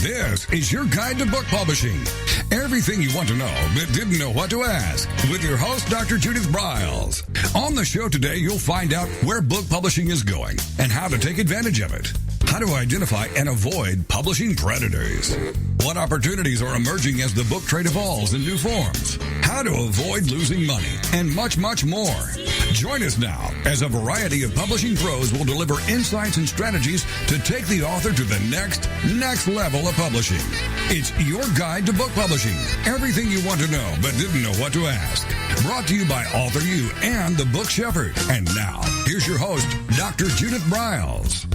This is your guide to book publishing. Everything you want to know but didn't know what to ask with your host, Dr. Judith Briles. On the show today, you'll find out where book publishing is going and how to take advantage of it. How to identify and avoid publishing predators. What opportunities are emerging as the book trade evolves in new forms. How to avoid losing money and much, much more. Join us now as a variety of publishing pros will deliver insights and strategies to take the author to the next level of publishing. It's your guide to book publishing. Everything you want to know but didn't know what to ask. Brought to you by AuthorU and the Book Shepherd. And now, here's your host, Dr. Judith Briles.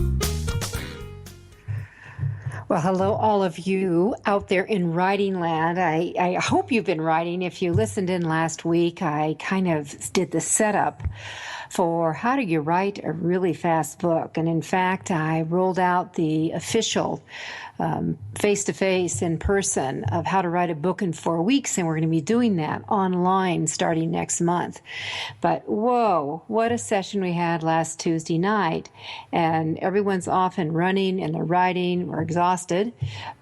Well, hello, all of you out there in writing land. I hope you've been writing. If you listened in last week, I kind of did the setup for how do you write a really fast book. And in fact, I rolled out the official face-to-face in person of how to write a book in 4 weeks, and we're going to be doing that online starting next month. But whoa, what a session we had last Tuesday night, and everyone's off and running and they're writing. We're exhausted,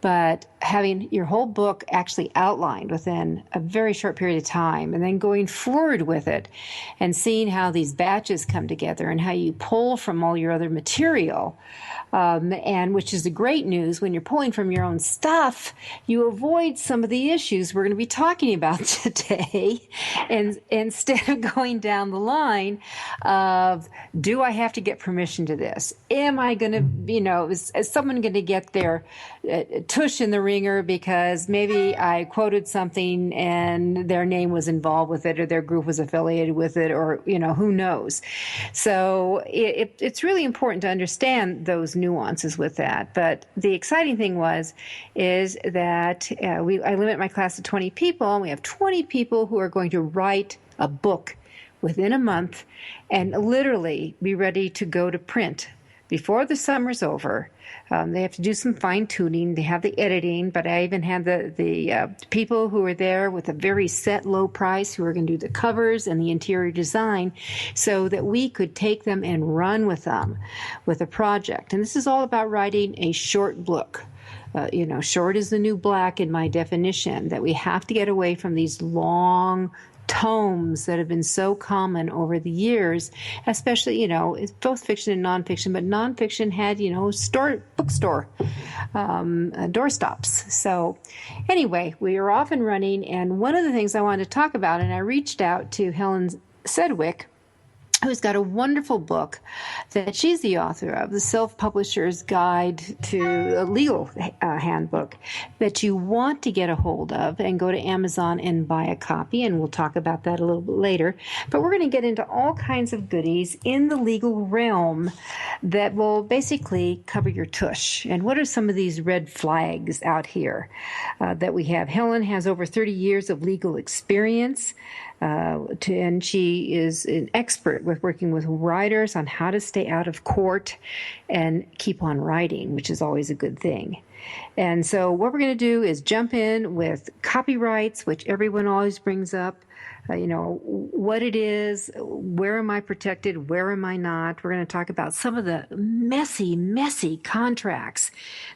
but having your whole book actually outlined within a very short period of time and then going forward with it and seeing how these batches come together and how you pull from all your other material, and which is the great news. When you're pulling from your own stuff, you avoid some of the issues we're going to be talking about today, and instead of going down the line of, do I have to get permission to this? Am I going to, is someone going to get their tush in the ringer because maybe I quoted something and their name was involved with it or their group was affiliated with it, or, who knows? So it's really important to understand those nuances with that. But the exciting thing is that I limit my class to 20 people, and we have 20 people who are going to write a book within a month and literally be ready to go to print before the summer's over. They have to do some fine-tuning. They have the editing, but I even had the people who are there with a very set low price who are going to do the covers and the interior design so that we could take them and run with them with a project. And this is all about writing a short book. Short is the new black in my definition, that we have to get away from these long tomes that have been so common over the years, especially, it's both fiction and nonfiction, but nonfiction had, bookstore doorstops. So anyway, we are off and running. And one of the things I wanted to talk about, and I reached out to Helen Sedgwick, who's got a wonderful book that she's the author of, The Self-Publisher's Guide to a Legal Handbook, that you want to get a hold of and go to Amazon and buy a copy, and we'll talk about that a little bit later. But we're going to get into all kinds of goodies in the legal realm that will basically cover your tush. And what are some of these red flags out here that we have? Helen has over 30 years of legal experience. And she is an expert with working with writers on how to stay out of court and keep on writing, which is always a good thing. And so what we're going to do is jump in with copyrights, which everyone always brings up. What it is, where am I protected, where am I not? We're going to talk about some of the messy contracts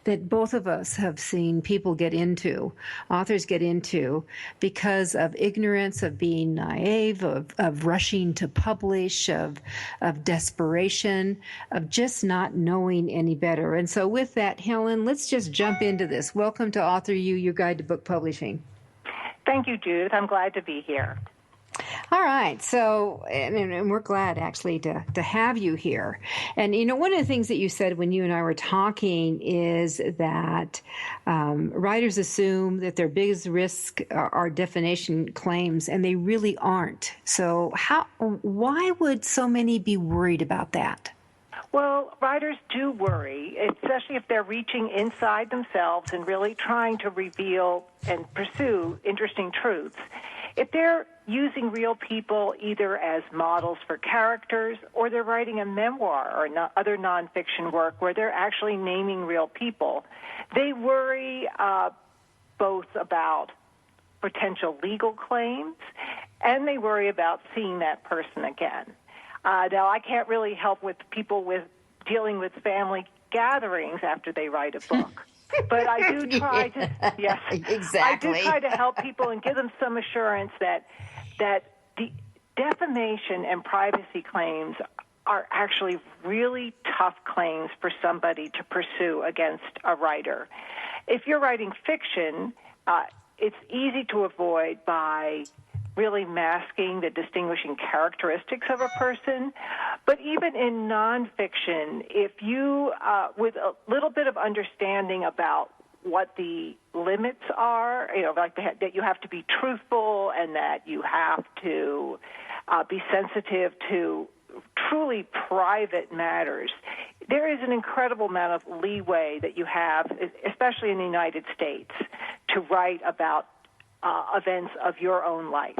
that both of us have seen people get into, authors get into, because of ignorance, of being naive, of rushing to publish, of desperation, of just not knowing any better. And so with that, Helen, let's just jump into this. Welcome to AuthorU, your guide to book publishing. Thank you, Judith. I'm glad to be here. All right. So, and we're glad actually to have you here. And, one of the things that you said when you and I were talking is that writers assume that their biggest risk are defamation claims, and they really aren't. So why would so many be worried about that? Well, writers do worry, especially if they're reaching inside themselves and really trying to reveal and pursue interesting truths. If they're using real people either as models for characters, or they're writing a memoir or other nonfiction work where they're actually naming real people, they worry both about potential legal claims and they worry about seeing that person again. Now, I can't really help with people with dealing with family gatherings after they write a book. But I do try to, yes, exactly. I do try to help people and give them some assurance that the defamation and privacy claims are actually really tough claims for somebody to pursue against a writer. If you're writing fiction, it's easy to avoid by really masking the distinguishing characteristics of a person. But even in nonfiction, if you, with a little bit of understanding about what the limits are, like that you have to be truthful and that you have to be sensitive to truly private matters, there is an incredible amount of leeway that you have, especially in the United States, to write about events of your own life.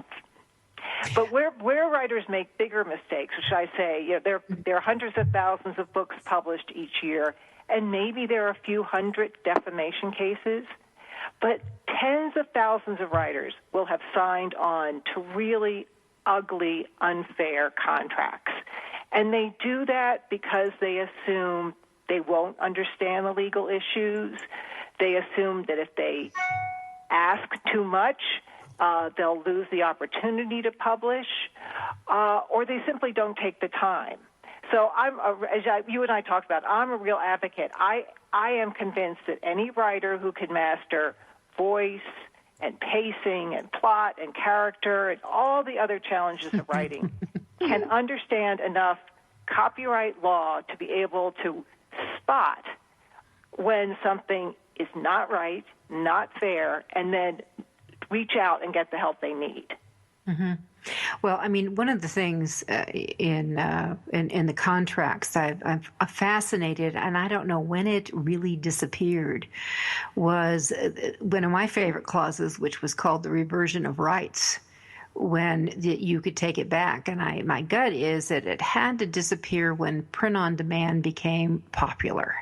But where writers make bigger mistakes, which I say, there are hundreds of thousands of books published each year, and maybe there are a few hundred defamation cases, but tens of thousands of writers will have signed on to really ugly, unfair contracts. And they do that because they assume they won't understand the legal issues. They assume that if they ask too much, they'll lose the opportunity to publish, or they simply don't take the time. So you and I talked about, I'm a real advocate. I am convinced that any writer who can master voice and pacing and plot and character and all the other challenges of writing can understand enough copyright law to be able to spot when something is not right, not fair, and then reach out and get the help they need. Mm-hmm. Well, I mean, one of the things in the contracts I'm fascinated, and I don't know when it really disappeared, was one of my favorite clauses, which was called the reversion of rights, when you could take it back. And my gut is that it had to disappear when print on demand became popular.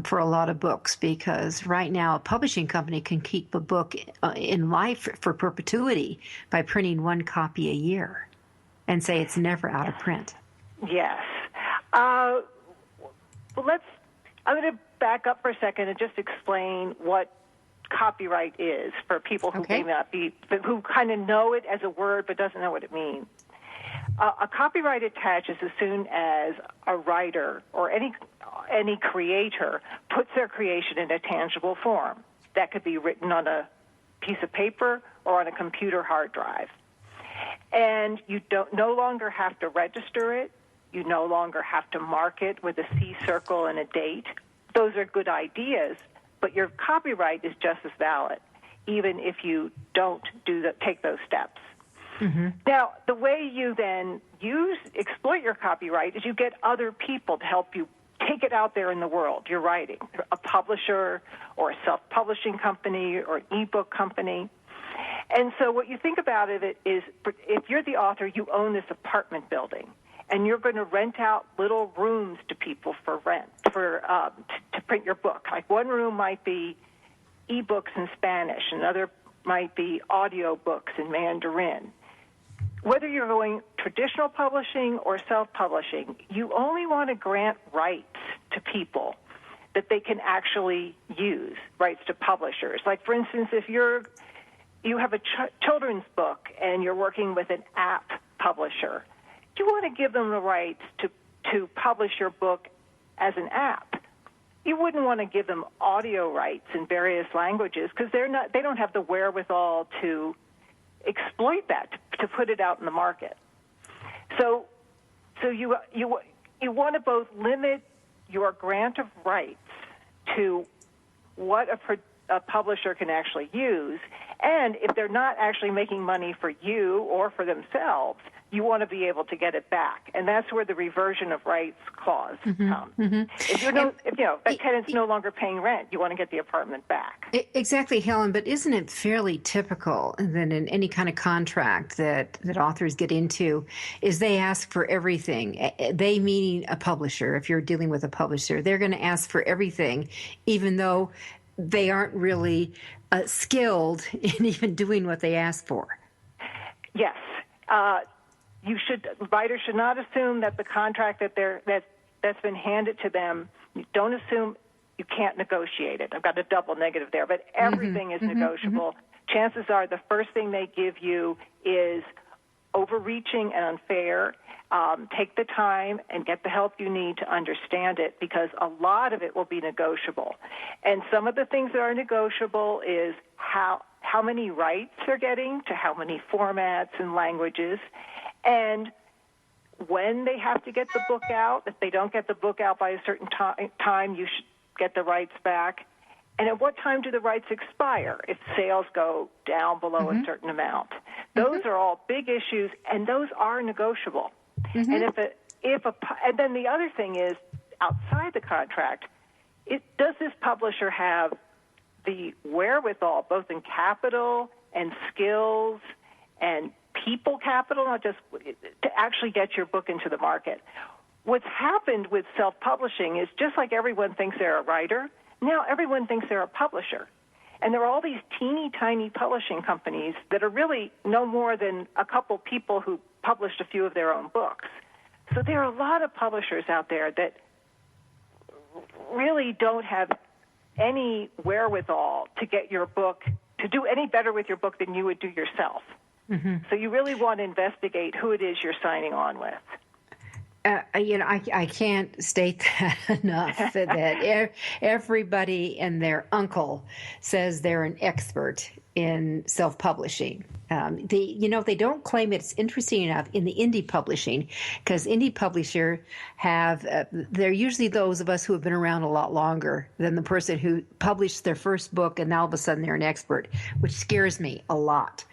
For a lot of books, because right now a publishing company can keep a book in life for perpetuity by printing one copy a year and say it's never out of print. Yes. I'm going to back up for a second and just explain what copyright is for people who may not be, who kind of know it as a word but doesn't know what it means. A copyright attaches as soon as a writer or any creator puts their creation in a tangible form. That could be written on a piece of paper or on a computer hard drive. And you no longer have to register it. You no longer have to mark it with a C circle and a date. Those are good ideas, but your copyright is just as valid, even if you don't take those steps. Mm-hmm. Now, the way you then exploit your copyright is you get other people to help you take it out there in the world. You're writing, a publisher or a self-publishing company or an ebook company. And so what you think about it is, if you're the author, you own this apartment building, and you're going to rent out little rooms to people for rent, to print your book. Like one room might be ebooks in Spanish, another might be audio books in Mandarin. Whether you're going traditional publishing or self-publishing, you only want to grant rights to people that they can actually use, rights to publishers. Like, for instance, if you have a children's book and you're working with an app publisher, you want to give them the rights to publish your book as an app. You wouldn't want to give them audio rights in various languages because they don't have the wherewithal to exploit that, to put it out in the market. So you want to both limit your grant of rights to what a publisher can actually use, and if they're not actually making money for you or for themselves, you want to be able to get it back. And that's where the reversion of rights clause comes. Mm-hmm. If that tenant's no longer paying rent, you want to get the apartment back. Exactly, Helen, but isn't it fairly typical that in any kind of contract that authors get into is they ask for everything? They meaning a publisher. If you're dealing with a publisher, they're going to ask for everything, even though they aren't really skilled in even doing what they ask for. Yes. Writers should not assume that the contract that's been handed to them, don't assume you can't negotiate it. I've got a double negative there, but everything is negotiable. Chances are the first thing they give you is overreaching and unfair. Take the time and get the help you need to understand it, because a lot of it will be negotiable. And some of the things that are negotiable is how many rights they're getting to how many formats and languages, and when they have to get the book out. If they don't get the book out by a certain time, you should get the rights back. And at what time do the rights expire if sales go down below a certain amount? Those are all big issues, and those are negotiable. And and then the other thing is, outside the contract, does this publisher have the wherewithal, both in capital and skills and people capital, not just to actually get your book into the market? What's happened with self-publishing is, just like everyone thinks they're a writer, now everyone thinks they're a publisher. And there are all these teeny tiny publishing companies that are really no more than a couple people who published a few of their own books. So there are a lot of publishers out there that really don't have any wherewithal to get your book, to do any better with your book than you would do yourself. So you really want to investigate who it is you're signing on with. I can't state that enough, that everybody and their uncle says they're an expert in self-publishing. They don't claim it. It's interesting enough in the indie publishing, because indie publisher they're usually those of us who have been around a lot longer than the person who published their first book and now all of a sudden they're an expert, which scares me a lot.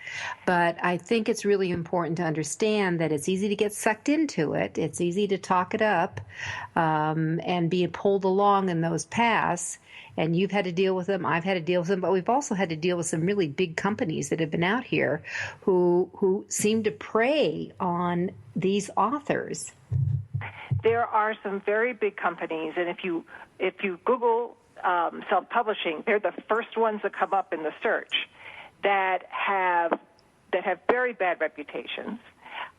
But I think it's really important to understand that it's easy to get sucked into it. It's easy to talk it up and be pulled along in those paths. And you've had to deal with them, I've had to deal with them, but we've also had to deal with some really big companies that have been out here who seem to prey on these authors. There are some very big companies, and if you Google self-publishing, they're the first ones that come up in the search that have very bad reputations.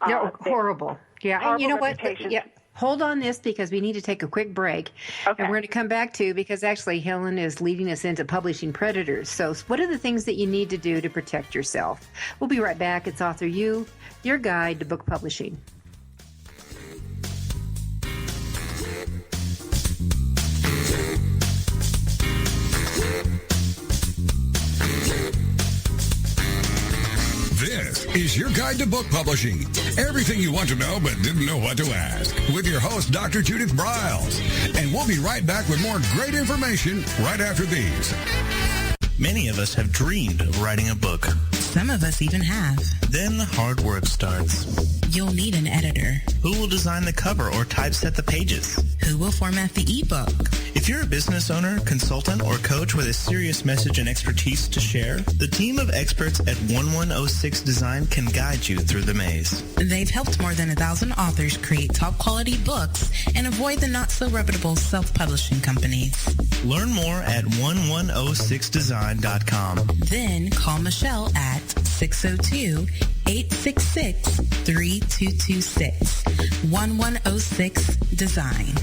Horrible. Yeah, and you know what? Yeah. Hold on this, because we need to take a quick break. Okay. And we're going to come back to, because actually Helen is leading us into publishing predators. So what are the things that you need to do to protect yourself? We'll be right back. It's AuthorU, your guide to book publishing. This is your guide to book publishing. Everything you want to know but didn't know what to ask. With your host, Dr. Judith Briles. And we'll be right back with more great information right after these. Many of us have dreamed of writing a book. Some of us even have. Then the hard work starts. You'll need an editor. Who will design the cover or typeset the pages? Who will format the ebook? If you're a business owner, consultant, or coach with a serious message and expertise to share, the team of experts at 1106 Design can guide you through the maze. They've helped more than 1,000 authors create top-quality books and avoid the not-so-reputable self-publishing companies. Learn more at 1106design.com. Then call Michelle at 602-866-3226. 1106 Design.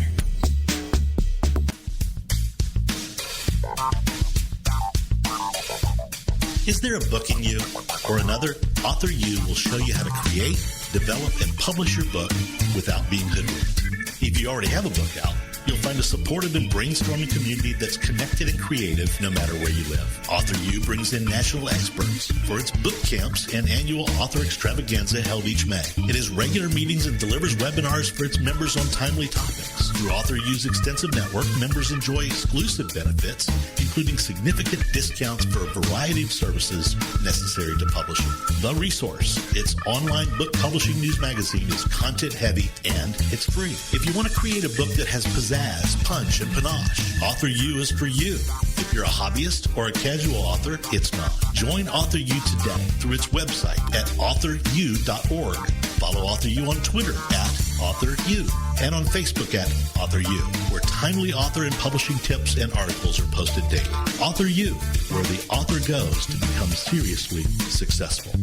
Is there a book in you or another? AuthorU will show you how to create, develop, and publish your book without being hoodwinked. If you already have a book out, you'll find a supportive and brainstorming community that's connected and creative no matter where you live. AuthorU brings in national experts for its book camps and annual author extravaganza held each May. It has regular meetings and delivers webinars for its members on timely topics. Through AuthorU's extensive network, members enjoy exclusive benefits, including significant discounts for a variety of services necessary to publishing. The Resource, its online book publishing news magazine, is content-heavy and it's free. If you want to create a book that has pizzazz, punch, and panache, AuthorU is for you. If you're a hobbyist or a casual author, it's not. Join AuthorU today through its website at AuthorU.org. Follow AuthorU on Twitter at AuthorU and on Facebook at AuthorU, where timely author and publishing tips and articles are posted daily. AuthorU, where the author goes to become seriously successful.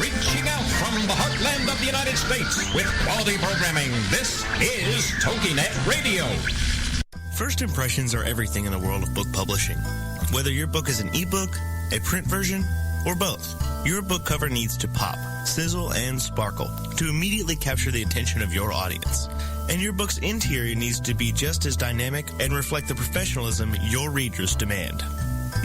Reaching out from the heartland of the United States with quality programming, this is TogiNet Radio. First impressions are everything in the world of book publishing. Whether your book is an ebook, a print version, or both, your book cover needs to pop, sizzle, and sparkle to immediately capture the attention of your audience. And your book's interior needs to be just as dynamic and reflect the professionalism your readers demand.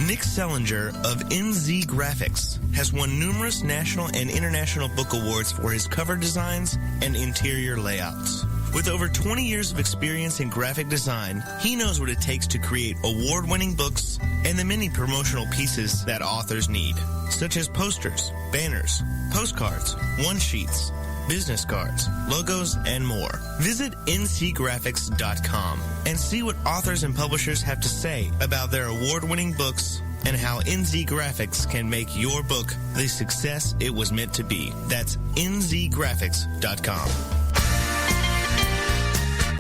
Nick Sellinger of NZ Graphics has won numerous national and international book awards for his cover designs and interior layouts. With over 20 years of experience in graphic design, he knows what it takes to create award-winning books and the many promotional pieces that authors need, such as posters, banners, postcards, one-sheets, business cards, logos, and more. Visit ncgraphics.com and see what authors and publishers have to say about their award-winning books and how NZ Graphics can make your book the success it was meant to be. That's nzgraphics.com.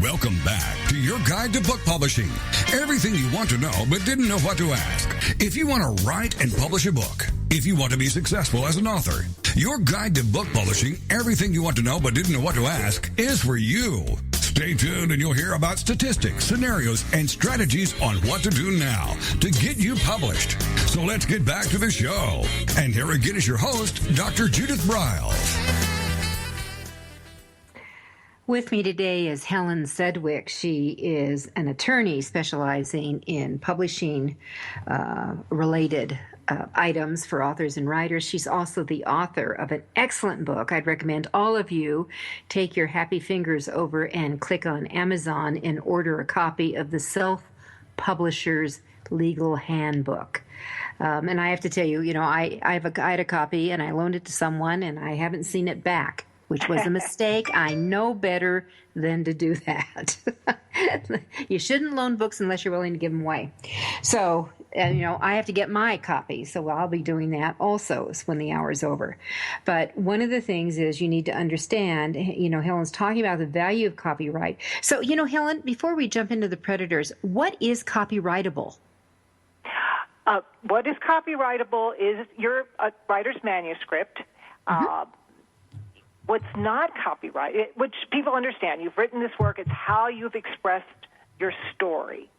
Welcome back to your guide to book publishing. Everything you want to know but didn't know what to ask. If you want to write and publish a book, if you want to be successful as an author, your guide to book publishing, everything you want to know but didn't know what to ask, is for you. Stay tuned and you'll hear about statistics, scenarios, and strategies on what to do now to get you published. So let's get back to the show. And here again is your host, Dr. Judith Briles. With me today is Helen Sedgwick. She is an attorney specializing in publishing related items for authors and writers. She's also the author of an excellent book. I'd recommend all of you take your happy fingers over and click on Amazon and order a copy of the Self-Publisher's Legal Handbook. And I have to tell you, I had a copy and I loaned it to someone and I haven't seen it back, which was a mistake. I know better than to do that. You shouldn't loan books unless you're willing to give them away. So, I have to get my copy, so I'll be doing that also when the hour's over. But one of the things is you need to understand, Helen's talking about the value of copyright. So, Helen, before we jump into the predators, what is copyrightable? What is copyrightable is your writer's manuscript. Mm-hmm. What's not copyrighted, which people understand, you've written this work, it's how you've expressed your story.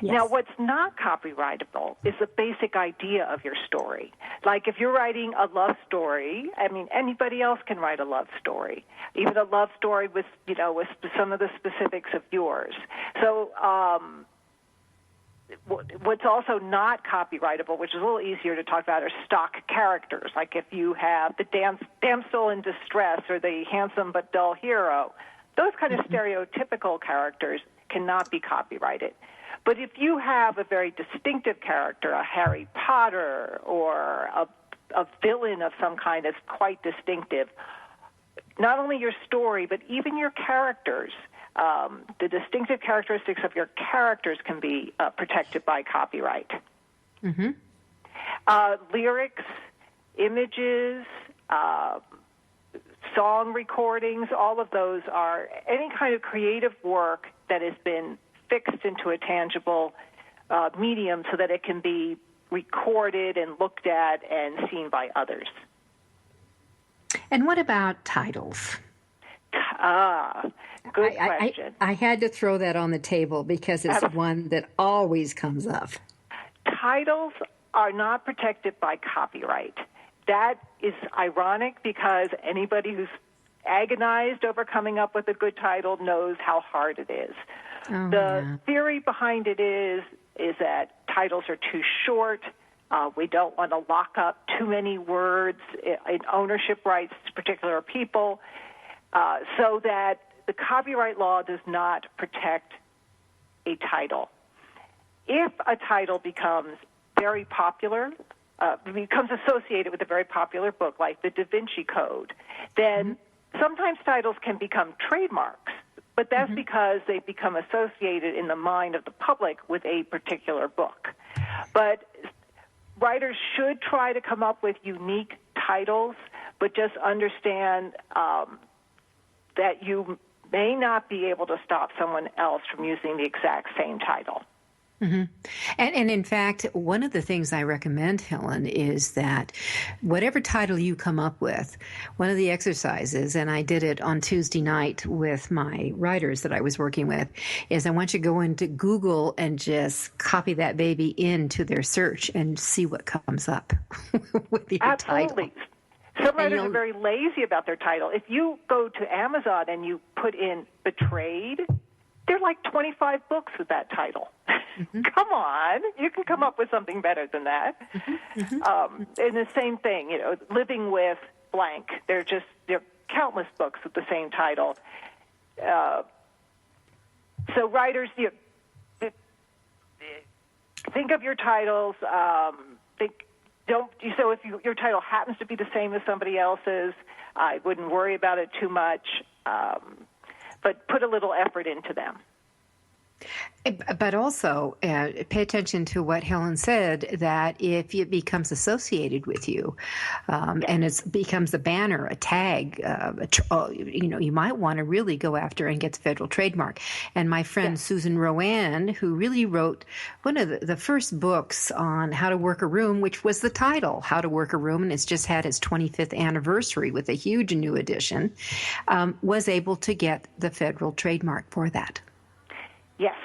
Yes. Now, what's not copyrightable is the basic idea of your story. Like if you're writing a love story, anybody else can write a love story, even a love story with some of the specifics of yours. So, what's also not copyrightable, which is a little easier to talk about, are stock characters. Like if you have the damsel in distress or the handsome but dull hero, those kind of stereotypical characters cannot be copyrighted. But if you have a very distinctive character, a Harry Potter or a villain of some kind that's quite distinctive, not only your story, but even your characters, the distinctive characteristics of your characters can be protected by copyright. Mm-hmm. Lyrics, images, song recordings, all of those are any kind of creative work that has been fixed into a tangible medium so that it can be recorded and looked at and seen by others. And what about titles? Good question. I had to throw that on the table because it's one that always comes up. Titles are not protected by copyright. That is ironic because anybody who's agonized over coming up with a good title knows how hard it is. The theory behind it is that titles are too short. We don't want to lock up too many words in ownership rights to particular people, so that the copyright law does not protect a title. If a title becomes very popular, becomes associated with a very popular book like the Da Vinci Code, then sometimes titles can become trademarks, but that's because they become associated in the mind of the public with a particular book. But writers should try to come up with unique titles, but just understand that you may not be able to stop someone else from using the exact same title. Mm-hmm. And in fact, one of the things I recommend, Helen, is that whatever title you come up with, one of the exercises, and I did it on Tuesday night with my writers that I was working with, is I want you to go into Google and just copy that baby into their search and see what comes up with your Absolutely. title. Some writers are very lazy about their title. If you go to Amazon and you put in Betrayed, there are like 25 books with that title. Mm-hmm. Come on. You can come up with something better than that. Mm-hmm. Mm-hmm. And the same thing, Living with blank. There are countless books with the same title. So writers, think of your titles. So if your title happens to be the same as somebody else's, I wouldn't worry about it too much. But put a little effort into them. But also pay attention to what Helen said, that if it becomes associated with you and it becomes a banner, a tag, you might want to really go after and get the federal trademark. And my friend Susan Rowan, who really wrote one of the first books on how to work a room, which was the title, How to Work a Room, and it's just had its 25th anniversary with a huge new edition, was able to get the federal trademark for that. Yes.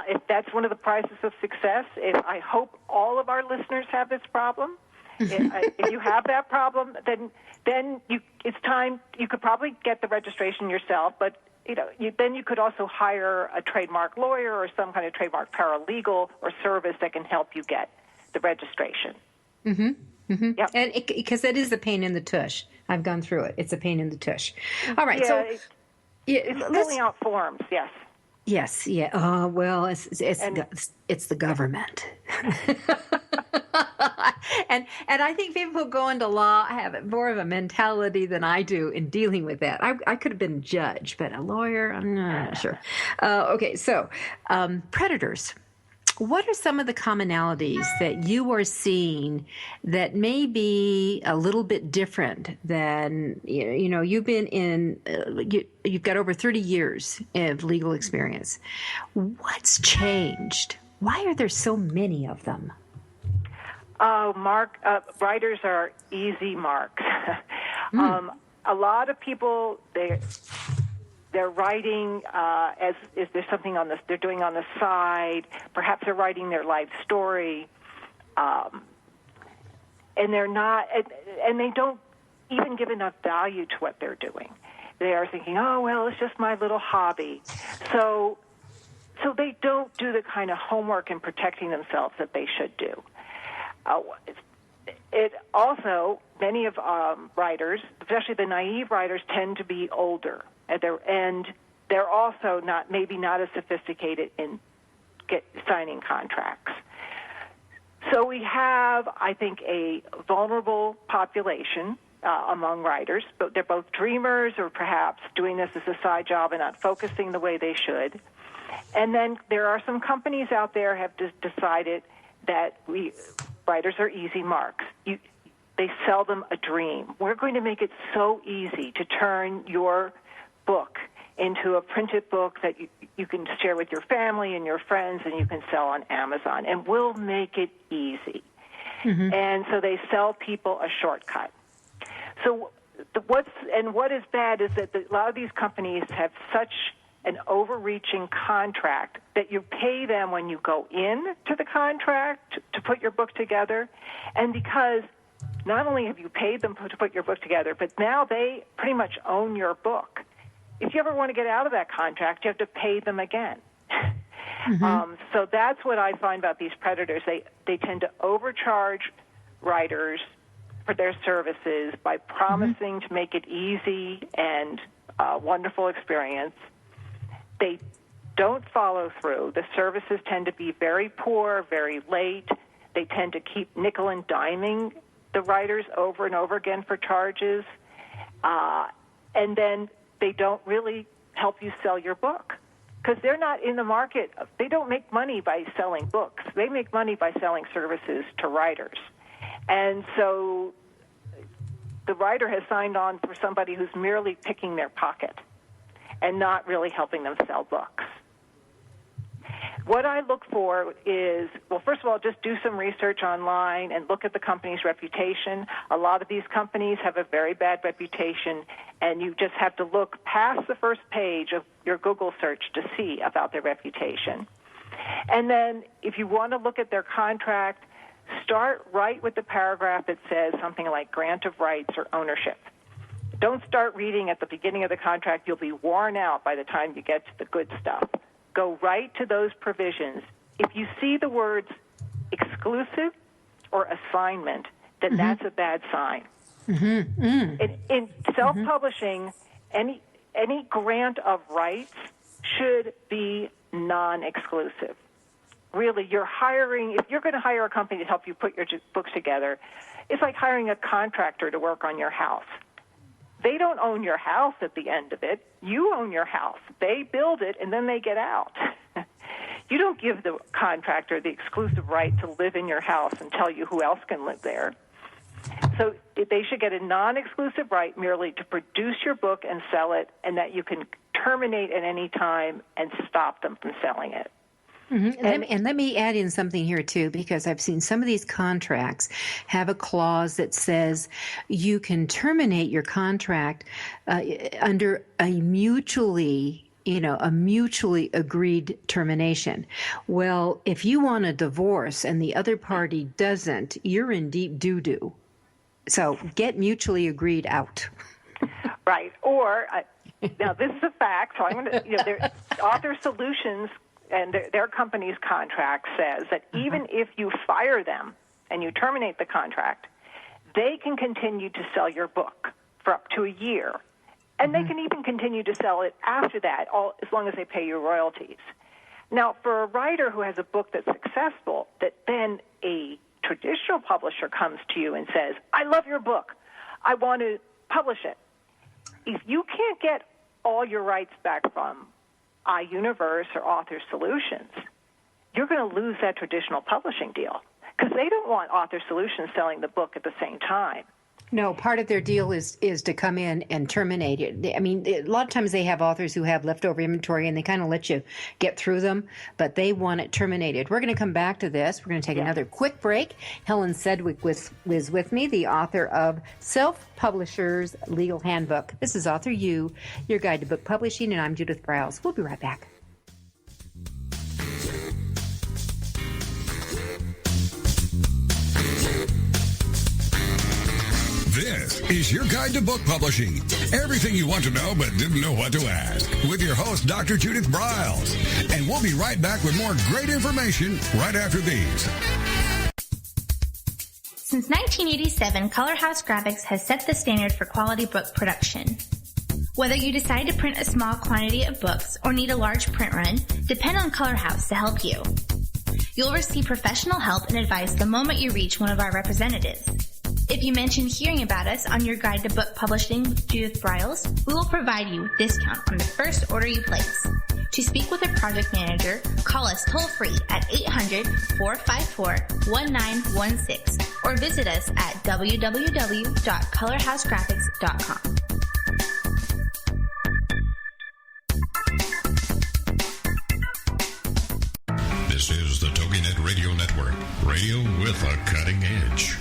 If that's one of the prizes of success, I hope all of our listeners have this problem. If you have that problem, then it's time. You could probably get the registration yourself, but then you could also hire a trademark lawyer or some kind of trademark paralegal or service that can help you get the registration. Mm-hmm. Mm-hmm. Yep. And because it is a pain in the tush. I've gone through it. It's a pain in the tush. All right. Yeah, it's filling out forms. Yes. Yes, yeah. Oh, well, it's the government. and I think people who go into law have more of a mentality than I do in dealing with that. I could have been a judge, but a lawyer, I'm not sure. Okay, so predators. What are some of the commonalities that you are seeing that may be a little bit different than, you've been in, you've got over 30 years of legal experience. What's changed? Why are there so many of them? Oh, writers are easy marks. A lot of people, they're writing as is there something they're doing on the side. Perhaps they're writing their life story, and they're not, and they don't even give enough value to what they're doing. They are thinking, oh well, it's just my little hobby. So they don't do the kind of homework in protecting themselves that they should do. It also, many of writers, especially the naive writers, tend to be older. And they're also maybe not as sophisticated in signing contracts. So we have, I think, a vulnerable population among writers, but they're both dreamers or perhaps doing this as a side job and not focusing the way they should. And then there are some companies out there have decided that writers are easy marks. They sell them a dream. We're going to make it so easy to turn your book into a printed book that you can share with your family and your friends, and you can sell on Amazon, and we'll make it easy. Mm-hmm. And so they sell people a shortcut. So what is bad is that a lot of these companies have such an overreaching contract that you pay them when you go in to the contract to put your book together, and because not only have you paid them to put your book together, but now they pretty much own your book. If you ever want to get out of that contract, you have to pay them again. Mm-hmm. So that's what I find about these predators. They tend to overcharge writers for their services by promising to make it easy and a wonderful experience. They don't follow through. The services tend to be very poor, very late. They tend to keep nickel and diming the writers over and over again for charges. And then they don't really help you sell your book because they're not in the market. They don't make money by selling books. They make money by selling services to writers. And so the writer has signed on for somebody who's merely picking their pocket and not really helping them sell books. What I look for is, well, first of all, just do some research online and look at the company's reputation. A lot of these companies have a very bad reputation, and you just have to look past the first page of your Google search to see about their reputation. And then if you want to look at their contract, start right with the paragraph that says something like grant of rights or ownership. Don't start reading at the beginning of the contract. You'll be worn out by the time you get to the good stuff. Go right to those provisions. If you see the words exclusive or assignment, then that's a bad sign. In self-publishing, any grant of rights should be non-exclusive. Really, if you're going to hire a company to help you put your books together, it's like hiring a contractor to work on your house. They don't own your house at the end of it. You own your house. They build it, and then they get out. You don't give the contractor the exclusive right to live in your house and tell you who else can live there. So they should get a non-exclusive right merely to produce your book and sell it, and that you can terminate at any time and stop them from selling it. And let me add in something here, too, because I've seen some of these contracts have a clause that says you can terminate your contract under a mutually agreed termination. Well, if you want a divorce and the other party doesn't, you're in deep doo-doo. So get mutually agreed out. Right. Or, now this is a fact, so I'm going to, Author Solutions and their company's contract says that even if you fire them and you terminate the contract, they can continue to sell your book for up to a year. And they can even continue to sell it after that, as long as they pay you royalties. Now, for a writer who has a book that's successful, that then a traditional publisher comes to you and says, I love your book, I want to publish it. If you can't get all your rights back from iUniverse or Author Solutions, you're going to lose that traditional publishing deal because they don't want Author Solutions selling the book at the same time. No, part of their deal is to come in and terminate it. I mean, a lot of times they have authors who have leftover inventory and they kind of let you get through them, but they want it terminated. We're going to come back to this. We're going to take another quick break. Helen Sedgwick was with me, the author of Self-Publisher's Legal Handbook. This is AuthorU, your guide to book publishing, and I'm Judith Briles. We'll be right back. This is your guide to book publishing. Everything you want to know but didn't know what to ask. With your host, Dr. Judith Briles. And we'll be right back with more great information right after these. Since 1987, Color House Graphics has set the standard for quality book production. Whether you decide to print a small quantity of books or need a large print run, depend on Color House to help you. You'll receive professional help and advice the moment you reach one of our representatives. If you mention hearing about us on your guide to book publishing with Judith Briles, we will provide you a discount on the first order you place. To speak with a project manager, call us toll-free at 800-454-1916 or visit us at www.colorhousegraphics.com. This is the TogiNet Radio Network, radio with a cutting edge.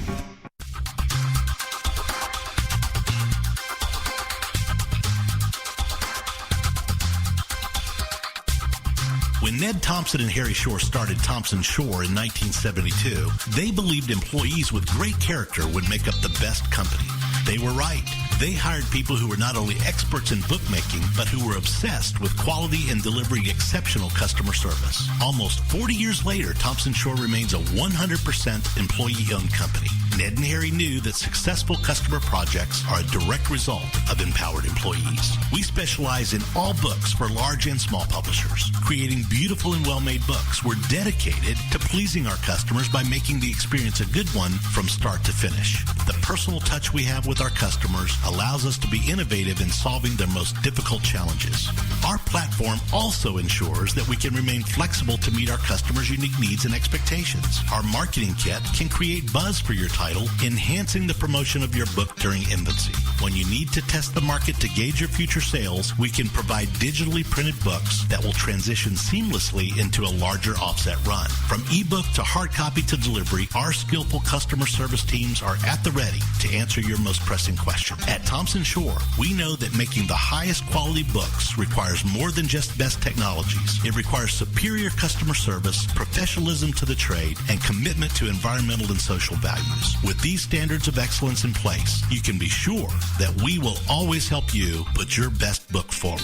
When Ned Thompson and Harry Shore started Thompson Shore in 1972, they believed employees with great character would make up the best company. They were right. They hired people who were not only experts in bookmaking, but who were obsessed with quality and delivering exceptional customer service. Almost 40 years later, Thompson Shore remains a 100% employee-owned company. Ned and Harry knew that successful customer projects are a direct result of empowered employees. We specialize in all books for large and small publishers. Creating beautiful and well-made books, we're dedicated to pleasing our customers by making the experience a good one from start to finish. The personal touch we have with our customers allows us to be innovative in solving their most difficult challenges. Our platform also ensures that we can remain flexible to meet our customers' unique needs and expectations. Our marketing kit can create buzz for your title title, Enhancing the Promotion of Your Book During Infancy. When you need to test the market to gauge your future sales, we can provide digitally printed books that will transition seamlessly into a larger offset run. From ebook to hard copy to delivery, our skillful customer service teams are at the ready to answer your most pressing question. At Thompson Shore, we know that making the highest quality books requires more than just best technologies. It requires superior customer service, professionalism to the trade, and commitment to environmental and social values. With these standards of excellence in place, you can be sure that we will always help you put your best book forward.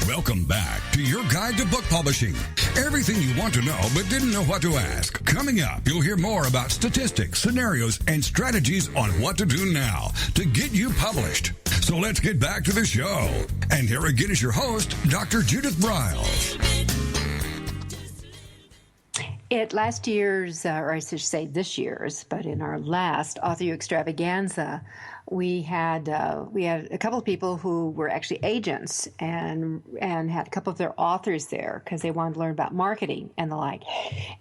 Welcome back to your guide to book publishing. Everything you want to know but didn't know what to ask. Coming up, you'll hear more about statistics, scenarios, and strategies on what to do now to get you published. So let's get back to the show. And here again is your host, Dr. Judith Briles. At last year's, or I should say this year's, but in our last AuthorU extravaganza, we had a couple of people who were actually agents and had a couple of their authors there because they wanted to learn about marketing and the like.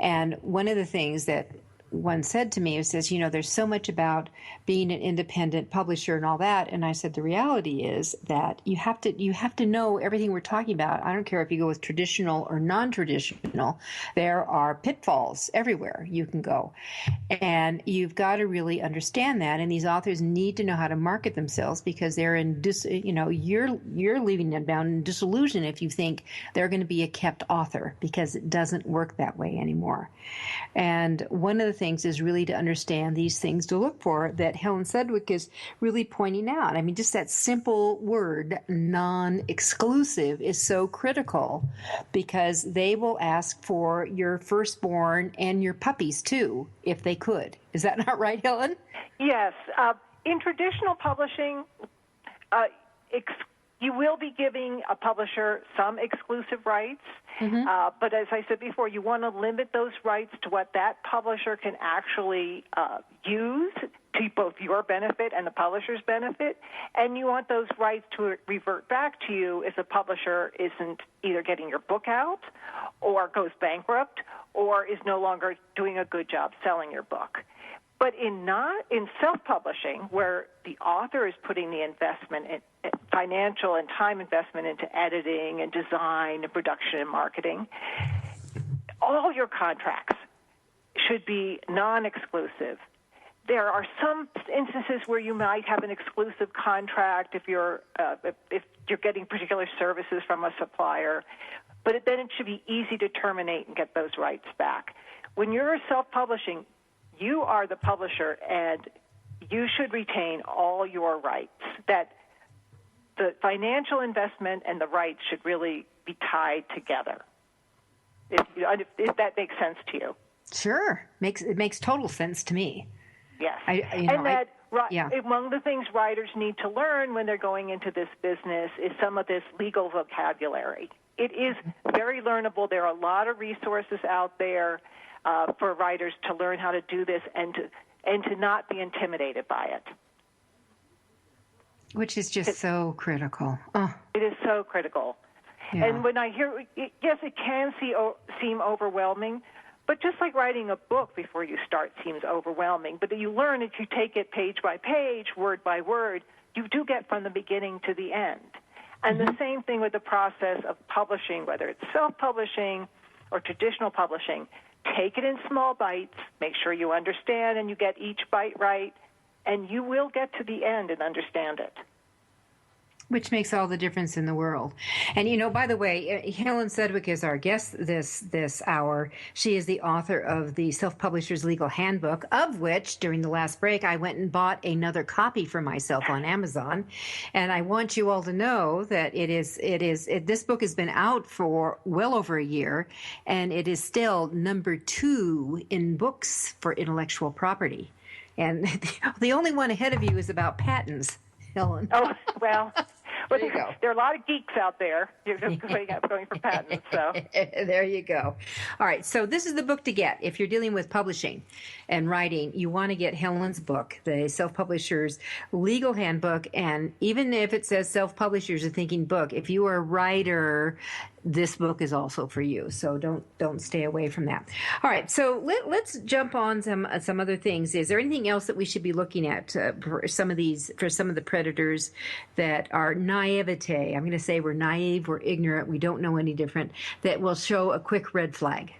And one of the things that one said to me, it says, there's so much about being an independent publisher and all that. And I said, the reality is that you have to know everything we're talking about. I don't care if you go with traditional or non-traditional. There are pitfalls everywhere you can go. And you've got to really understand that. And these authors need to know how to market themselves because they're in, you're leaving them down in disillusion if you think they're going to be a kept author because it doesn't work that way anymore. And one of the things is really to understand these things to look for that Helen Sedgwick is really pointing out. I mean, just that simple word, non-exclusive, is so critical because they will ask for your firstborn and your puppies too, if they could. Is that not right, Helen? Yes. In traditional publishing, you will be giving a publisher some exclusive rights. Mm-hmm. But as I said before, you want to limit those rights to what that publisher can actually use to both your benefit and the publisher's benefit. And you want those rights to revert back to you if the publisher isn't either getting your book out or goes bankrupt or is no longer doing a good job selling your book. But in self-publishing, where the author is putting the investment in financial and time investment into editing and design and production and marketing, all your contracts should be non-exclusive. There are some instances where you might have an exclusive contract if you're getting particular services from a supplier, but then it should be easy to terminate and get those rights back. When you're self-publishing, you are the publisher, and you should retain all your rights. That the financial investment and the rights should really be tied together. If that makes sense to you. Sure, it makes total sense to me. Yes, yeah. Among the things writers need to learn when they're going into this business is some of this legal vocabulary. It is very learnable. There are a lot of resources out there for writers to learn how to do this and to not be intimidated by it. Which is just so critical. Oh. It is so critical. Yeah. And when I hear, yes, it can seem overwhelming, but just like writing a book before you start seems overwhelming. But you learn if you take it page by page, word by word, you do get from the beginning to the end. And the same thing with the process of publishing, whether it's self-publishing or traditional publishing. Take it in small bites, make sure you understand and you get each bite right, and you will get to the end and understand it. Which makes all the difference in the world. And, by the way, Helen Sedgwick is our guest this hour. She is the author of the Self-Publisher's Legal Handbook, of which, during the last break, I went and bought another copy for myself on Amazon. And I want you all to know that this book has been out for well over a year, and it is still number 2 in books for intellectual property. And the only one ahead of you is about patents, Helen. Oh, well... There you go. There are a lot of geeks out there going for patents. So there you go. All right. So this is the book to get if you're dealing with publishing and writing. You want to get Helen's book, the Self-Publisher's Legal Handbook. And even if it says Self-Publishers, a thinking book, if you are a writer, this book is also for you. So don't stay away from that. All right. So let's jump on some other things. Is there anything else that we should be looking at for some of the predators that are naivete? I'm going to say we're naive, we're ignorant, we don't know any different, that will show a quick red flag.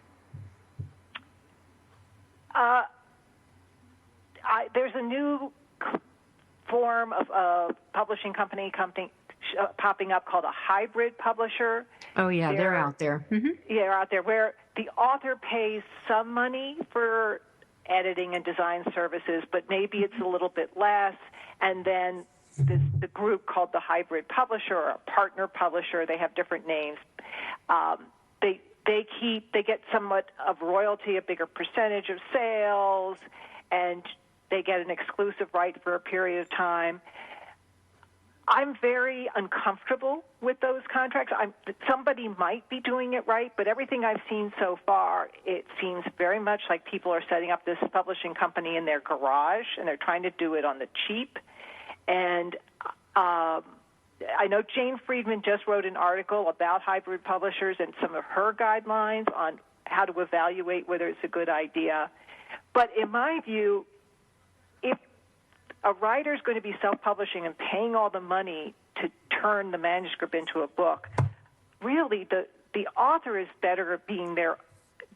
There's a new form of publishing company popping up called a hybrid publisher. Oh, yeah, they're out there. Mm-hmm. Yeah, they're out there where the author pays some money for editing and design services, but maybe it's a little bit less, and then the group called the hybrid publisher or a partner publisher, they have different names. They get somewhat of royalty, a bigger percentage of sales, and they get an exclusive right for a period of time. I'm very uncomfortable with those contracts. Somebody might be doing it right, but everything I've seen so far, it seems very much like people are setting up this publishing company in their garage, and they're trying to do it on the cheap. And I know Jane Friedman just wrote an article about hybrid publishers and some of her guidelines on how to evaluate whether it's a good idea. But in my view, if a writer's going to be self-publishing and paying all the money to turn the manuscript into a book, really the author is better at being there,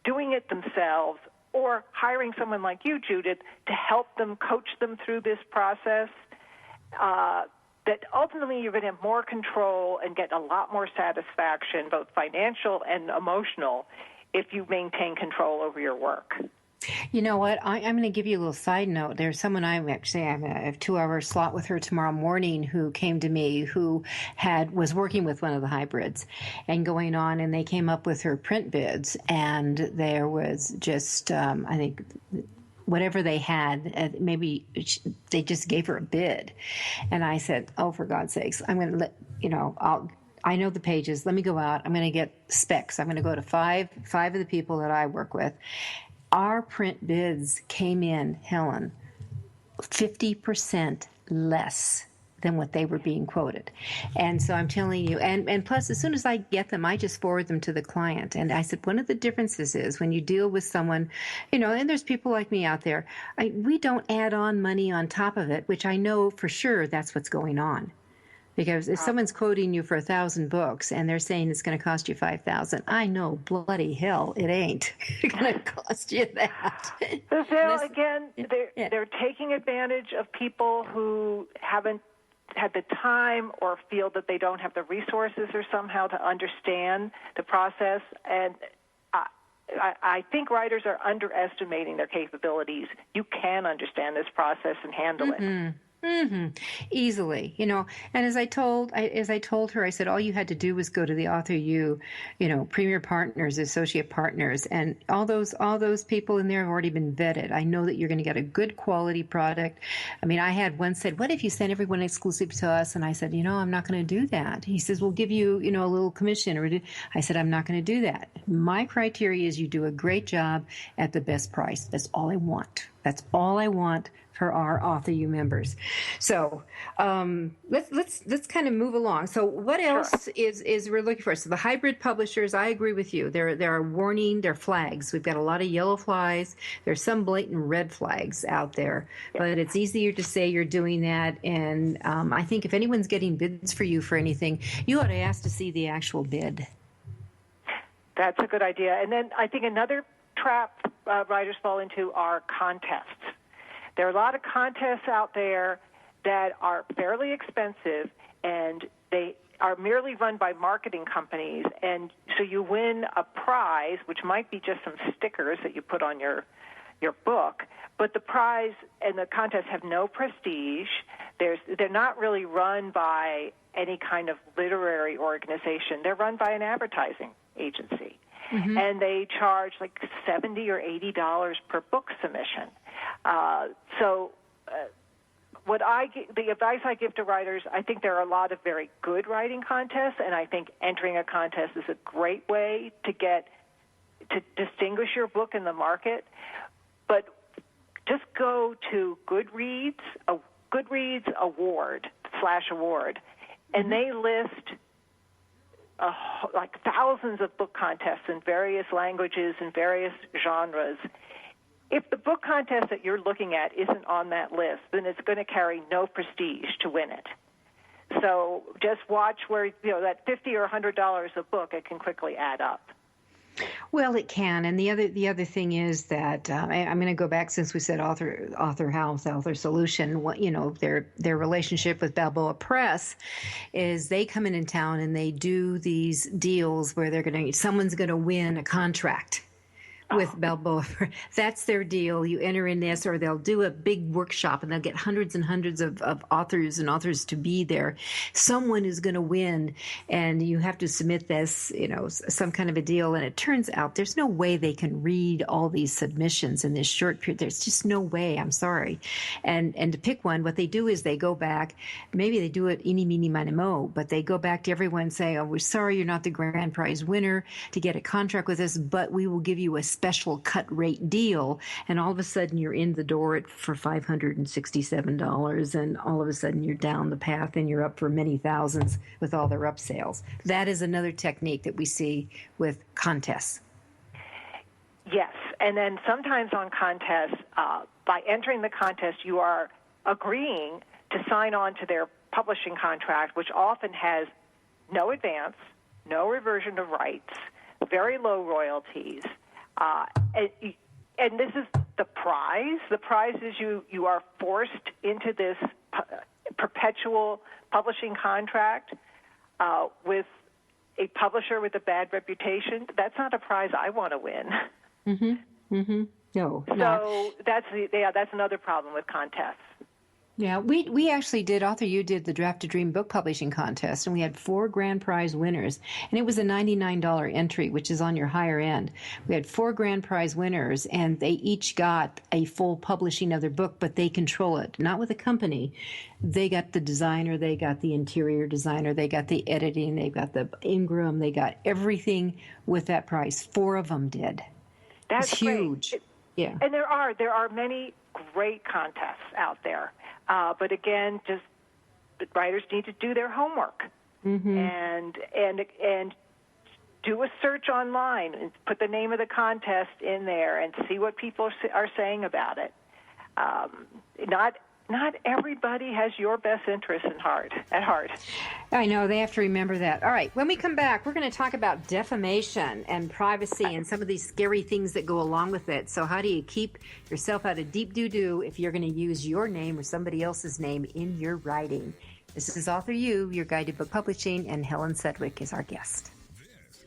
doing it themselves, or hiring someone like you, Judith, to help them, coach them through this process. That ultimately you're going to have more control and get a lot more satisfaction, both financial and emotional, if you maintain control over your work. You know what? I'm going to give you a little side note. There's someone I have a 2-hour slot with her tomorrow morning who came to me who was working with one of the hybrids and going on, and they came up with her print bids, and there was just, I think, whatever they had, maybe they just gave her a bid. And I said, oh, for God's sakes, I'm going to let, I know the pages. Let me go out. I'm going to get specs. I'm going to go to five of the people that I work with. Our print bids came in, Helen, 50% less than what they were being quoted. And so I'm telling you, and plus, as soon as I get them, I just forward them to the client. And I said, one of the differences is when you deal with someone, and there's people like me out there, we don't add on money on top of it, which I know for sure that's what's going on. Because if someone's quoting you for 1,000 books and they're saying it's going to cost you 5,000, I know bloody hell it ain't going to cost you that. So again, they're taking advantage of people who haven't had the time or feel that they don't have the resources or somehow to understand the process. And I think writers are underestimating their capabilities. You can understand this process and handle it. Mm-hmm. Easily, and as I told her, I said, all you had to do was go to the AuthorU, premier partners, associate partners, and all those people in there have already been vetted. I know that you're going to get a good quality product. I mean, I had one said, what if you send everyone exclusive to us? And I said, I'm not going to do that. He says, we'll give you, a little commission. I said, I'm not going to do that. My criteria is you do a great job at the best price. That's all I want. That's all I want for our AuthorU members. So let's kind of move along. So what else is we're looking for? So the hybrid publishers, I agree with you. There are warning, they're flags. We've got a lot of yellow flags. There's some blatant red flags out there, but it's easier to say you're doing that. And I think if anyone's getting bids for you for anything, you ought to ask to see the actual bid. That's a good idea. And then I think another trap writers fall into are contests. There are a lot of contests out there that are fairly expensive, and they are merely run by marketing companies. And so you win a prize, which might be just some stickers that you put on your book, but the prize and the contest have no prestige. They're not really run by any kind of literary organization. They're run by an advertising agency. Mm-hmm. And they charge like $70 or $80 per book submission. So the advice I give to writers, I think there are a lot of very good writing contests, and I think entering a contest is a great way to distinguish your book in the market. But just go to Goodreads award, and they list like thousands of book contests in various languages and various genres. If the book contest that you're looking at isn't on that list, then it's going to carry no prestige to win it. So just watch where, that $50 or $100 a book, it can quickly add up. Well, it can, and the other thing is that I'm going to go back, since we said Author House, Author Solution. Their relationship with Balboa Press is they come in town and they do these deals where someone's going to win a contract with Balboa. That's their deal. You enter in this, or they'll do a big workshop and they'll get hundreds and hundreds of authors to be there. Someone is going to win, and you have to submit this, some kind of a deal. And it turns out there's no way they can read all these submissions in this short period. There's just no way. I'm sorry. And to pick one, what they do is they go back. Maybe they do it eeny, meeny, miny, mo, but they go back to everyone and say, "Oh, we're sorry you're not the grand prize winner to get a contract with us, but we will give you a special cut rate deal." And all of a sudden you're in the door for $567, and all of a sudden you're down the path and you're up for many thousands with all their upsales. That is another technique that we see with contests. Yes, and then sometimes on contests, by entering the contest, you are agreeing to sign on to their publishing contract, which often has no advance, no reversion of rights, very low royalties. And this is the prize. The prize is you are forced into this perpetual publishing contract with a publisher with a bad reputation. That's not a prize I want to win. Mm-hmm. Mm-hmm. No. So that's another problem with contests. Yeah, we actually did, AuthorU did the Draft to Dream book publishing contest, and we had 4 grand prize winners, and it was a $99 entry, which is on your higher end. We had 4 grand prize winners, and they each got a full publishing of their book, but they control it, not with a company. They got the designer, they got the interior designer, they got the editing, they got the Ingram, they got everything with that prize. 4 of them did. That's it's huge. Yeah. And there are many great contests out there. But again, just writers need to do their homework and do a search online and put the name of the contest in there and see what people are saying about it. Not everybody has your best interest at heart. I know, they have to remember that. All right, when we come back, we're going to talk about defamation and privacy and some of these scary things that go along with it. So how do you keep yourself out of deep doo-doo if you're going to use your name or somebody else's name in your writing? This is AuthorU, your guide to book publishing, and Helen Sedgwick is our guest.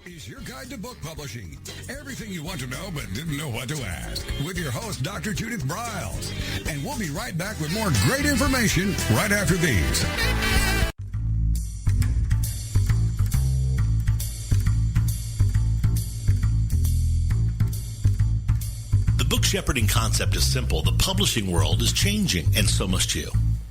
This is your guide to book publishing. Everything you want to know but didn't know what to ask. With your host, Dr. Judith Briles. And we'll be right back with more great information right after these. The book shepherding concept is simple. The publishing world is changing, and so must you.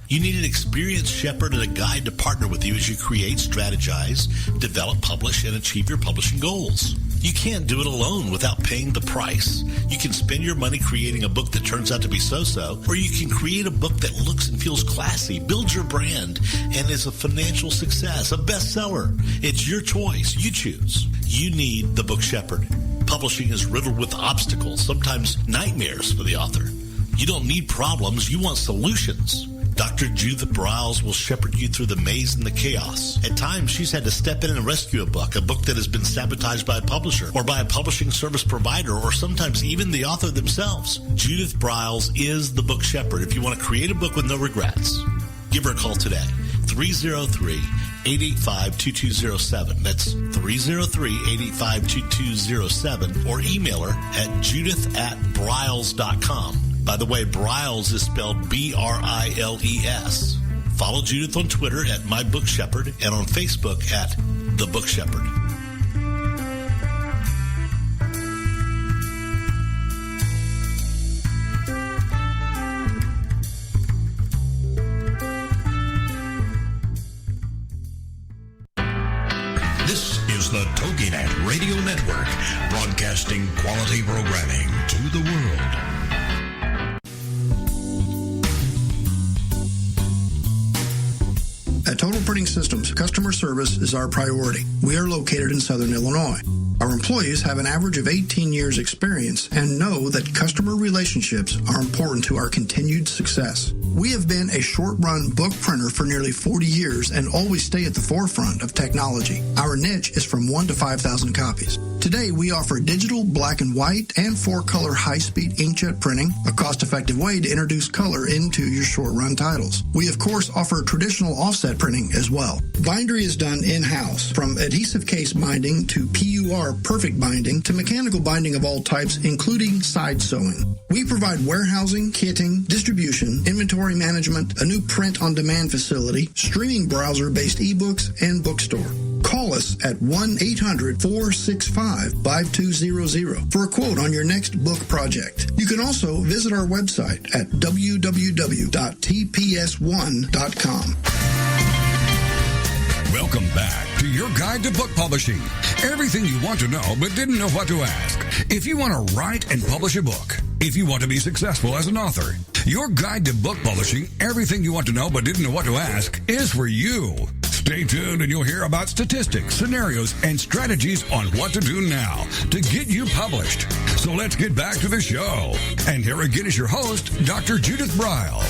You need an experienced shepherd and a guide to partner with you as you create, strategize, develop, publish, and achieve your publishing goals. You can't do it alone without paying the price. You can spend your money creating a book that turns out to be so-so, or you can create a book that looks and feels classy, builds your brand, and is a financial success, a bestseller. It's your choice. You choose. You need the book shepherd. Publishing is riddled with obstacles, sometimes nightmares for the author. You don't need problems. You want solutions. Dr. Judith Briles will shepherd you through the maze and the chaos. At times, she's had to step in and rescue a book that has been sabotaged by a publisher or by a publishing service provider, or sometimes even the author themselves. Judith Briles is the book shepherd if you want to create a book with no regrets. Give her a call today. 303-885-2207. That's 303-885-2207. Or email her at judith@briles.com. By the way, Briles is spelled B-R-I-L-E-S. Follow Judith on Twitter at My Book Shepherd and on Facebook at The Book Shepherd. is the TogiNet Radio Network, broadcasting quality programming to the world. At Total Printing Systems, customer service is our priority. We are located in Southern Illinois. Our employees have an average of 18 years experience and know that customer relationships are important to our continued success. We have been a short-run book printer for nearly 40 years and always stay at the forefront of technology. Our niche is from 1 to 5,000 copies. Today, we offer digital, black and white, and 4-color high-speed inkjet printing, a cost-effective way to introduce color into your short-run titles. We, of course, offer traditional offset printing as well. Bindery is done in-house, from adhesive case binding to PUR perfect binding to mechanical binding of all types, including side sewing. We provide warehousing, kitting, distribution, inventory management, a new print-on-demand facility, streaming browser-based ebooks, and bookstore. Call us at 1-800-465-5200 for a quote on your next book project. You can also visit our website at www.tps1.com. Welcome back to your guide to book publishing. Everything you want to know but didn't know what to ask. If you want to write and publish a book, if you want to be successful as an author, your guide to book publishing, everything you want to know but didn't know what to ask, is for you. Stay tuned and you'll hear about statistics, scenarios, and strategies on what to do now to get you published. So let's get back to the show. And here again is your host, Dr. Judith Briles.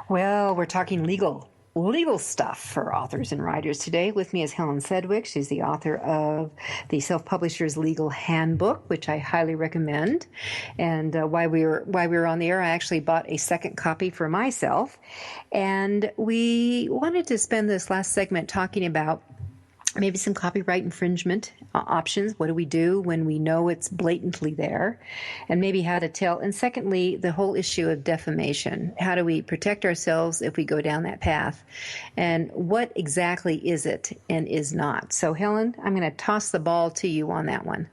Well, we're talking legal stuff for authors and writers today. With me is Helen Sedgwick. She's the author of the Self-Publisher's Legal Handbook, which I highly recommend. And while we were on the air, I actually bought a second copy for myself. And we wanted to spend this last segment talking about maybe some copyright infringement options. What do we do when we know it's blatantly there? And maybe how to tell. And secondly, the whole issue of defamation. How do we protect ourselves if we go down that path? And what exactly is it and is not? So, Helen, I'm going to toss the ball to you on that one.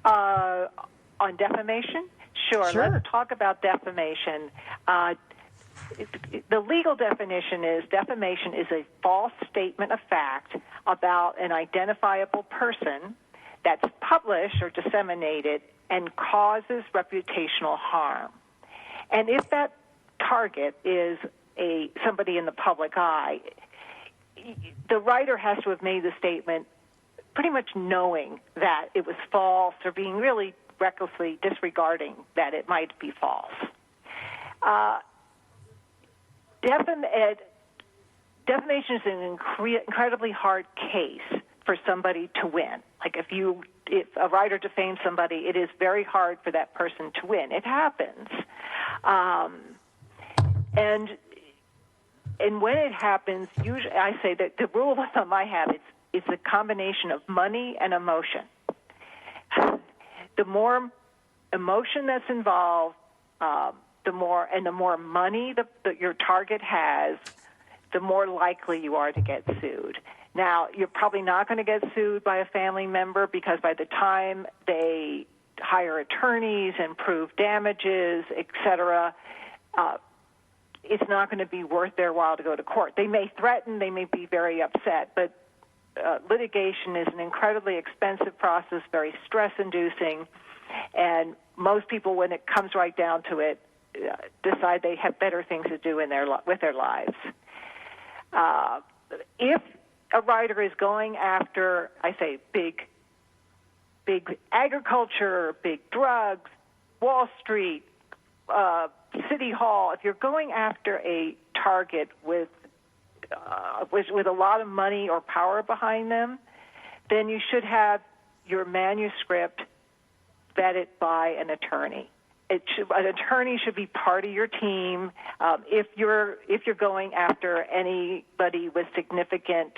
On defamation? Sure. Let's talk about defamation. The legal definition is defamation is a false statement of fact about an identifiable person that's published or disseminated and causes reputational harm. And if that target is somebody in the public eye, the writer has to have made the statement pretty much knowing that it was false or being really recklessly disregarding that it might be false. Defamation is an incredibly hard case for somebody to win. Like if a writer defames somebody, it is very hard for that person to win. It happens. And when it happens, usually I say that the rule of thumb I have is a combination of money and emotion. The more emotion that's involved, the more money that your target has, the more likely you are to get sued. Now, you're probably not going to get sued by a family member because by the time they hire attorneys and prove damages, etc., it's not going to be worth their while to go to court. They may threaten, they may be very upset, but litigation is an incredibly expensive process, very stress-inducing, and most people, when it comes right down to it, decide they have better things to do with their lives. If a writer is going after, I say, big agriculture, big drugs, Wall Street, City Hall, if you're going after a target with a lot of money or power behind them, then you should have your manuscript vetted by an attorney. An attorney should be part of your team if you're going after anybody with significant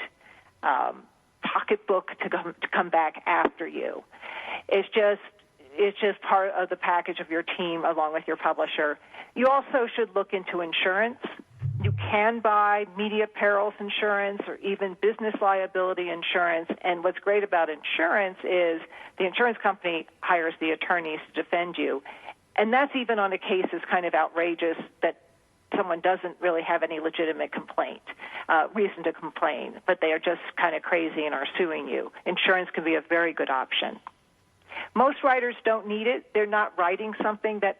pocketbook to come back after you. It's just part of the package of your team along with your publisher. You also should look into insurance. You can buy media perils insurance or even business liability insurance. And what's great about insurance is the insurance company hires the attorneys to defend you. And that's even on a case that's kind of outrageous that someone doesn't really have any legitimate reason to complain, but they are just kind of crazy and are suing you. Insurance can be a very good option. Most writers don't need it. They're not writing something that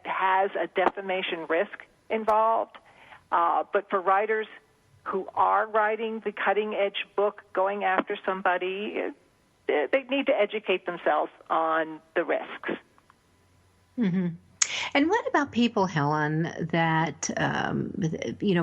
has a defamation risk involved. But for writers who are writing the cutting-edge book going after somebody, they need to educate themselves on the risks. Mm-hmm. And what about people, Helen, that,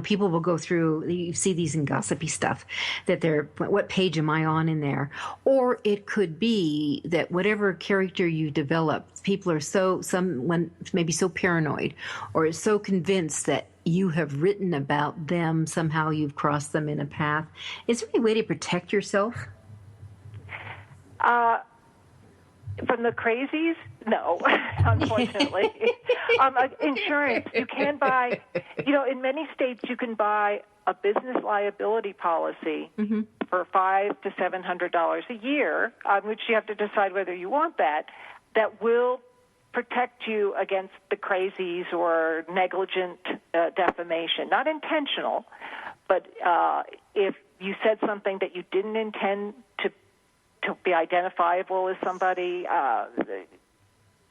people will go through, you see these in gossipy stuff, that what page am I on in there? Or it could be that whatever character you develop, people are someone maybe so paranoid or is so convinced that you have written about them, somehow you've crossed them in a path. Is there any way to protect yourself? From the crazies? No, unfortunately. Insurance, you can buy, in many states you can buy a business liability policy for $500 to $700 a year, on which you have to decide whether you want that will protect you against the crazies or negligent defamation. Not intentional, but if you said something that you didn't intend to be identifiable as somebody,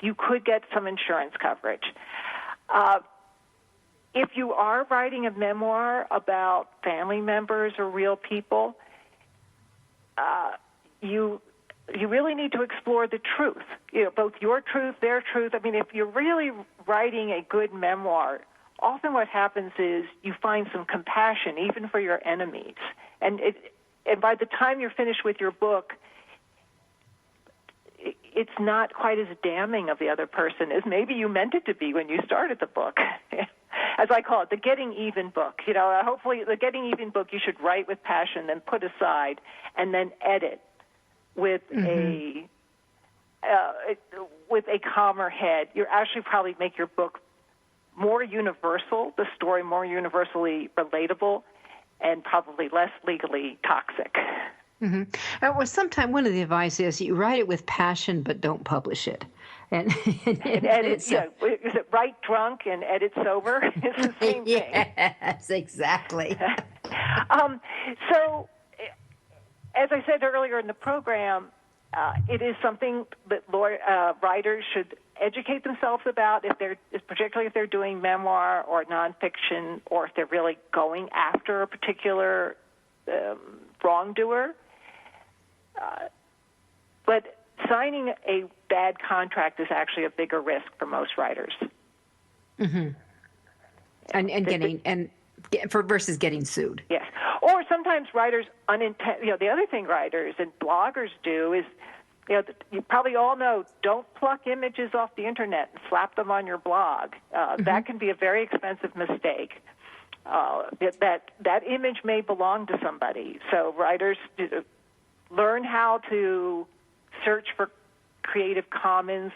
you could get some insurance coverage. If you are writing a memoir about family members or real people, you really need to explore the truth, both your truth, their truth. I mean, if you're really writing a good memoir, often what happens is you find some compassion even for your enemies. And by the time you're finished with your book, it's not quite as damning of the other person as maybe you meant it to be when you started the book. As I call it, the getting even book. Hopefully the getting even book you should write with passion, then put aside, and then edit with a calmer head. You actually probably make your book more universal, the story more universally relatable, and probably less legally toxic. Mm-hmm. Well, sometimes one of the advice is you write it with passion, but don't publish it. And edit, is it write drunk and edit sober? It's the same thing. Yes, exactly. So, as I said earlier in the program, it is something that writers should educate themselves about, particularly if they're doing memoir or nonfiction, or if they're really going after a particular wrongdoer. But signing a bad contract is actually a bigger risk for most writers. Mm-hmm. Versus getting sued. Yes. Or sometimes writers the other thing writers and bloggers do is, you probably all know, don't pluck images off the internet and slap them on your blog. That can be a very expensive mistake. That image may belong to somebody. So writers learn how to search for Creative Commons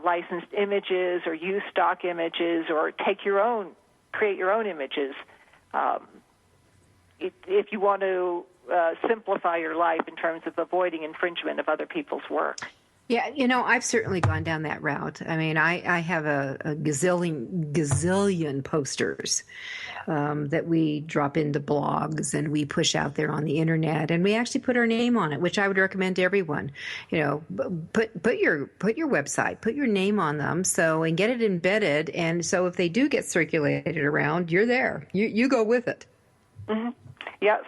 licensed images, or use stock images, or create your own images. If you want to simplify your life in terms of avoiding infringement of other people's work. Yeah, I've certainly gone down that route. I mean, I have a gazillion posters that we drop into blogs and we push out there on the internet, and we actually put our name on it, which I would recommend to everyone. Put your website, put your name on them, and get it embedded, and so if they do get circulated around, you're there. You go with it. Mm-hmm. Yes.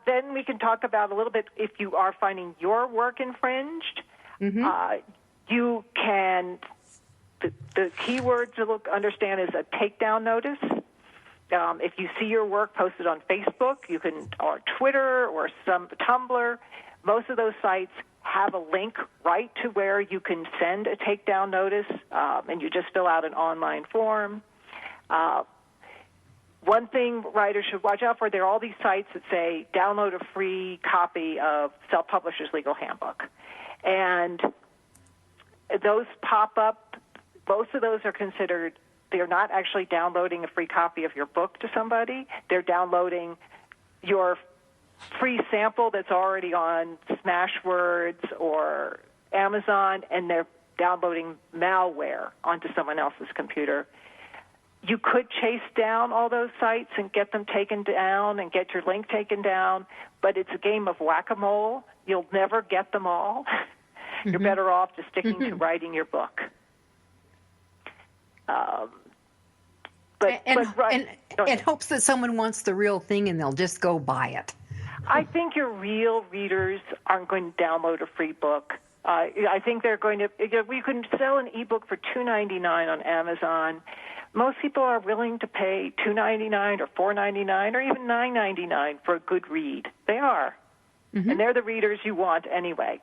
Then we can talk about a little bit if you are finding your work infringed. You can, the key word to understand is a takedown notice. If you see your work posted on Facebook, or Twitter, or some Tumblr, most of those sites have a link right to where you can send a takedown notice, and you just fill out an online form. One thing writers should watch out for, there are all these sites that say, download a free copy of Self-Publisher's Legal Handbook. And those pop up. Most of those are considered, they're not actually downloading a free copy of your book to somebody. They're downloading your free sample that's already on Smashwords or Amazon, and they're downloading malware onto someone else's computer. You could chase down all those sites and get them taken down and get your link taken down, but it's a game of whack-a-mole. You'll never get them all. You're better off just sticking to writing your book. And hopes that someone wants the real thing and they'll just go buy it. I think your real readers aren't going to download a free book. I think they're going to. We can sell an ebook for $2.99 on Amazon. Most people are willing to pay $2.99 or $4.99 or even $9.99 for a good read. They are, and they're the readers you want anyway.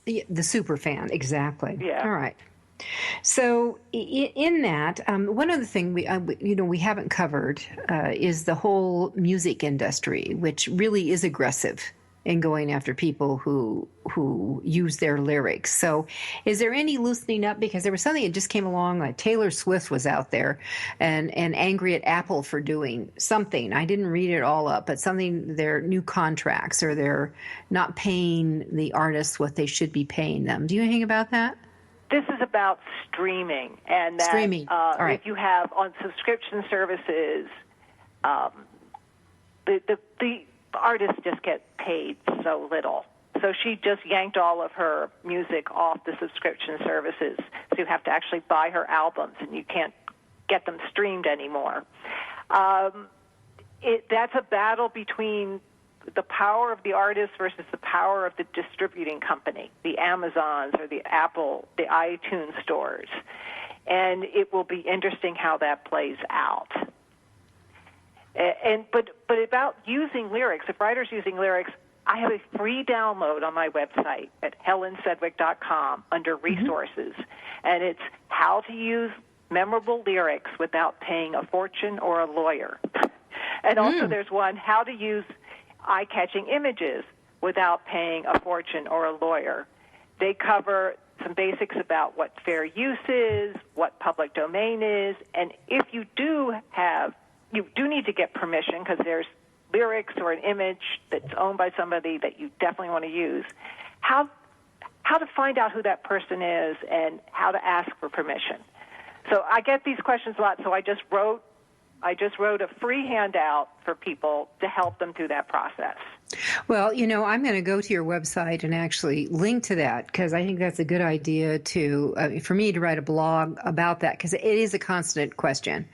The super fan, exactly. Yeah. All right. So in that, one other thing we haven't covered is the whole music industry, which really is aggressive in going after people who use their lyrics. So is there any loosening up? Because there was something that just came along, like Taylor Swift was out there and angry at Apple for doing something. I didn't read it all up, but something, their new contracts, or they're not paying the artists what they should be paying them. Do you know anything about that? This is about streaming, and that streaming. All right. If you have on subscription services, the artists just get paid so little. So she just yanked all of her music off the subscription services. So you have to actually buy her albums, and you can't get them streamed anymore. That's a battle between the power of the artist versus the power of the distributing company, the Amazons or the Apple, the iTunes stores. And it will be interesting how that plays out. But about using lyrics, if writers using lyrics, I have a free download on my website at helensedwick.com under resources, and it's how to use memorable lyrics without paying a fortune or a lawyer. And also there's one, how to use eye-catching images without paying a fortune or a lawyer. They cover some basics about what fair use is, what public domain is, and if you do need to get permission because there's lyrics or an image that's owned by somebody that you definitely want to use, how to find out who that person is and how to ask for permission. So I get these questions a lot, so I just wrote a free handout for people to help them through that process. Well, I'm going to go to your website and actually link to that, because I think that's a good idea for me to write a blog about that, because it is a constant question.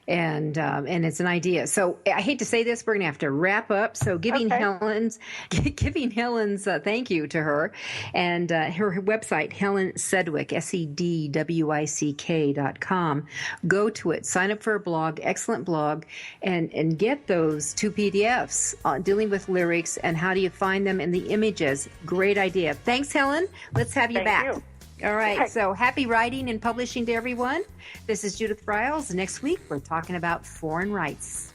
And it's an idea. So I hate to say this, we're going to have to wrap up. So giving Helen's thank you to her, and her website, Helen Sedwick, SEDWICK.com. Go to it, sign up for a blog, excellent blog, and get those 2 PDFs dealing with lyrics and how do you find them and the images. Great idea. Thanks, Helen. Let's have you back. Thank you. All right, so happy writing and publishing to everyone. This is Judith Briles. Next week, we're talking about foreign rights.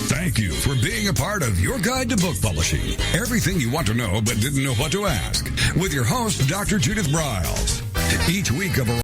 Thank you for being a part of Your Guide to Book Publishing. Everything you want to know but didn't know what to ask. With your host, Dr. Judith Briles. Each week of